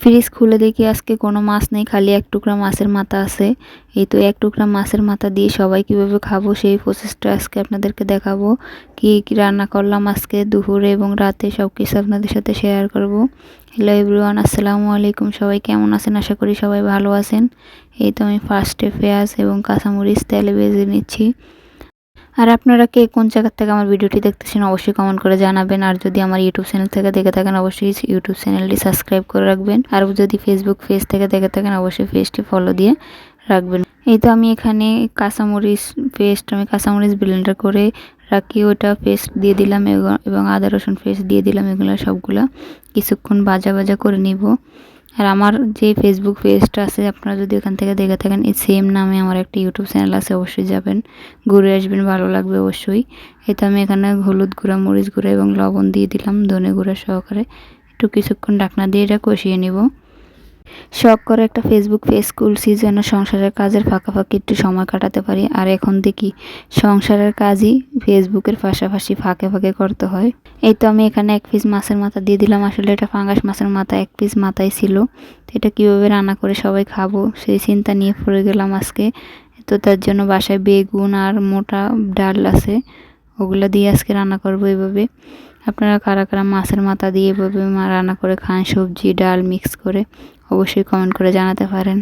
Fridge খুলে দেখি আজকে কোনো মাছ নেই, খালি এক টুকরা মাছের মাথা আছে। এই তো এক টুকরা মাছের মাথা দিয়ে সবাই কীভাবে খাবো সেই প্রসেসটা আজকে আপনাদেরকে দেখাবো। কি কি রান্না করলাম আজকে দুপুরে এবং রাতে সব কিছু আপনাদের সাথে শেয়ার করব। হ্যালো এভরিওয়ান, আসসালামু আলাইকুম। সবাই কেমন আছেন? আশা করি সবাই ভালো আছেন। এই তো আমি ফার্স্টে পেঁয়াজ এবং কাঁচামরিচ তেলে ভেজে নিচ্ছি। আর আপনারা কে কোন জায়গা থেকে আমার ভিডিওটি দেখতেছেন অবশ্যই কমেন্ট করে জানাবেন। আর যদি আমার ইউটিউব চ্যানেল থেকে দেখে থাকেন অবশ্যই ইউটিউব চ্যানেলটি সাবস্ক্রাইব করে রাখবেন। আর যদি ফেসবুক পেজ থেকে দেখে থাকেন অবশ্যই পেজটি ফলো দিয়ে রাখবেন। এই তো আমি এখানে কাঁচামরিচ ব্লেন্ডার করে রাখি, ওটা পেস্ট দিয়ে দিলাম এবং আদা রসুন পেস্ট দিয়ে দিলাম। এগুলো সবগুলা কিছুক্ষণ ভাজা করে নিব। আর আমার যে ফেসবুক পেজটা আছে আপনারা যদি ওখান থেকে দেখে থাকেন এই সেম নামে আমার একটা ইউটিউব চ্যানেল আছে, অবশ্যই যাবেন, ঘুরে আসবেন, ভালো লাগবে অবশ্যই। তো আমি এখানে হলুদ গুঁড়া, মরিচ গুঁড়া এবং লবণ দিয়ে দিলাম ধনে গুঁড়া সহকারে। একটু কিছুক্ষণ ঢাকনা দিয়ে এটা কষিয়ে নিব। শখ করে একটা ফেসবুক পেজ খুলছি যেন সংসারের কাজের ফাঁকাফাঁকি একটু সময় কাটাতে পারি। আর এখন দেখি সংসারের কাজই ফেসবুকের পাশাপাশি ফাঁকে করতে হয়। এই তো আমি এখানে এক পিস মাছের মাথা দিয়ে দিলাম। আসলে এটা পাঙ্গাস মাছের মাথা, এক পিস মাথায় ছিল। তো এটা কীভাবে রান্না করে সবাই খাবো সেই চিন্তা নিয়ে পড়ে গেলাম আজকে। তো তার জন্য বাসায় বেগুন আর মোটা ডাল আছে, ওগুলো দিয়ে আজকে রান্না করবো এভাবে। আপনারা কারা কারা মাছের মাথা দিয়ে এভাবে রান্না করে খান, সবজি ডাল মিক্স করে, অবশ্যই কমেন্ট করে জানাতে পারেন।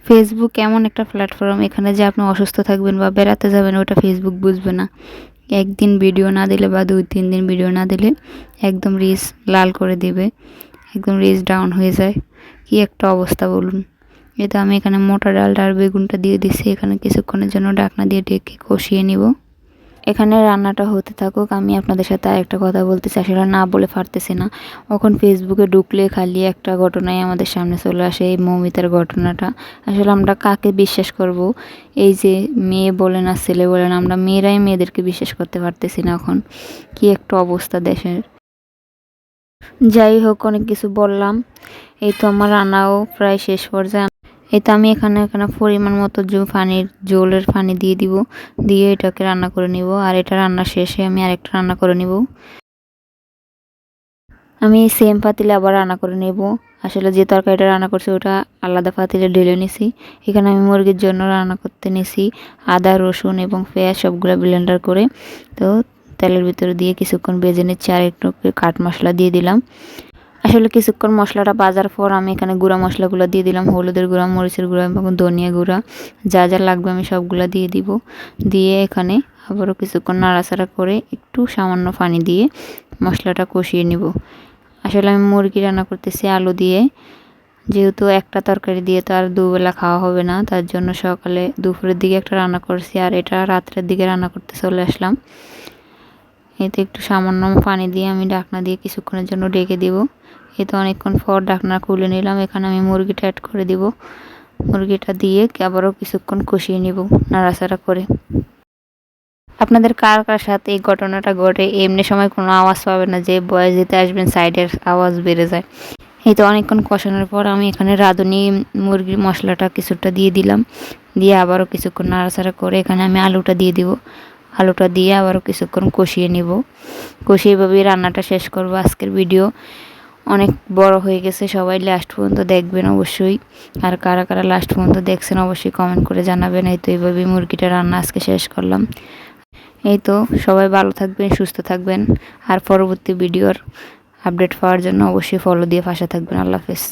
ফেসবুক এমন একটা প্ল্যাটফর্ম, এখানে যে আপনি অসুস্থ থাকবেন বা বেড়াতে যাবেন ওটা ফেসবুক বুঝবে না। একদিন ভিডিও না দিলে বা 2-3 দিন ভিডিও না দিলে একদম রিচ লাল করে দিবে, একদম রিচ ডাউন হয়ে যায়। কি একটা অবস্থা বলুন। এটা আমি এখানে মোটা ডালটা আর বেগুনটা দিয়ে দিচ্ছি। এখানে কিছুক্ষণের জন্য ঢাকনা দিয়ে ঢেকে কষিয়ে নিব। এখানে রান্নাটা হতে থাকুক, আমি আপনাদের সাথে আরেকটা কথা বলতে চাই, সেটা না বলে পারতেছি না। এখন ফেসবুকে ঢুকলে খালি একটা ঘটনাই আমাদের সামনে চলে আসে, এই মৌমিতার ঘটনাটা। আসলে আমরা কাকে বিশ্বাস করব? এই যে মেয়ে বলেন আর ছেলে বলেন, আমরা মেয়েরাই মেয়েদেরকে বিশ্বাস করতে পারতেছি না। এখন কি একটা অবস্থা দেশের। যাই হোক, অনেক কিছু বললাম। এই তো আমার রান্নাও প্রায় শেষ পর্যায়ে। এই তো আমি এখানে পরিমাণ মতো জলের পানি দিয়ে দিব, দিয়ে এটাকে রান্না করে নিব। আর এটা রান্না শেষে আমি আরেকটা রান্না করে নিব। আমি সেম পাতিলে আবার রান্না করে নেব। আসলে যে তরকারিটা রান্না করছি ওটা আলাদা পাতিলে ঢেলে নিছি। এখানে আমি মুরগির জন্য রান্না করতে নিছি আদা রসুন এবং পেঁয়াজ সবগুলো ব্লেন্ডার করে। তো তেলের ভিতরে দিয়ে কিছুক্ষণ ভেজে নিচ্ছি। আর একটু কাঠ মশলা দিয়ে দিলাম। আসলে কিছুক্ষণ মশলাটা ভাজার পর আমি এখানে গুঁড়া মশলাগুলো দিয়ে দিলাম, হলুদের গুঁড়া, মরিচের গুঁড়া এবং ধনিয়া গুঁড়া, যা যা লাগবে আমি সবগুলো দিয়ে দিব। দিয়ে এখানে আবারও কিছুক্ষণ নাড়াচাড়া করে একটু সামান্য পানি দিয়ে মশলাটা কষিয়ে নিব। আসলে আমি মুরগি রান্না করতেছি আলু দিয়ে, যেহেতু একটা তরকারি দিয়ে তো আর দুবেলা খাওয়া হবে না, তার জন্য সকালে দুপুরের দিকে একটা রান্না করছি আর এটা রাত্রের দিকে রান্না করতে চলে আসলাম। এতে একটু সামান্য পানি দিয়ে আমি ঢাকনা দিয়ে কিছুক্ষণের জন্য ঢেকে দিব। তো অনেকক্ষণ পর ঢাকনা খুলে নিলাম। এখানে আমি মুরগিটা অ্যাড করে দিব। মুরগিটা দিয়ে আবারও কিছুক্ষণ কষিয়ে নিব নাড়াচাড়া করে। আপনাদের কার কার সাথে এই ঘটনাটা ঘটে? এমনি সময় কোনো আওয়াজ পাবে না, যে বয়স দিতে আসবেন সাইডের আওয়াজ বেড়ে যায়। এই তো অনেকক্ষণ কষানোর পর আমি এখানে রাঁধুনি মুরগির মশলাটা কিছুটা দিয়ে দিলাম। দিয়ে আবারও কিছুক্ষণ নাড়াচাড়া করে এখানে আমি আলুটা দিয়ে দিব। আলুটা দিয়ে আবারও কিছুক্ষণ কষিয়ে নিব। কষিয়ে এভাবেই রান্নাটা শেষ করব। আজকের ভিডিও অনেক বড় হয়ে গেছে, সবাই লাস্ট পর্যন্ত দেখবেন অবশ্যই। আর কারা কারা লাস্ট পর্যন্ত দেখছেন অবশ্যই কমেন্ট করে জানাবেন। এই তো এইভাবেই মুরগিটা রান্না আজকে শেষ করলাম। এই তো সবাই ভালো থাকবেন, সুস্থ থাকবেন। আর পরবর্তী ভিডিওর আপডেট পাওয়ার জন্য অবশ্যই ফলো দিয়ে পাশে থাকবেন। আল্লাহ হাফেজ।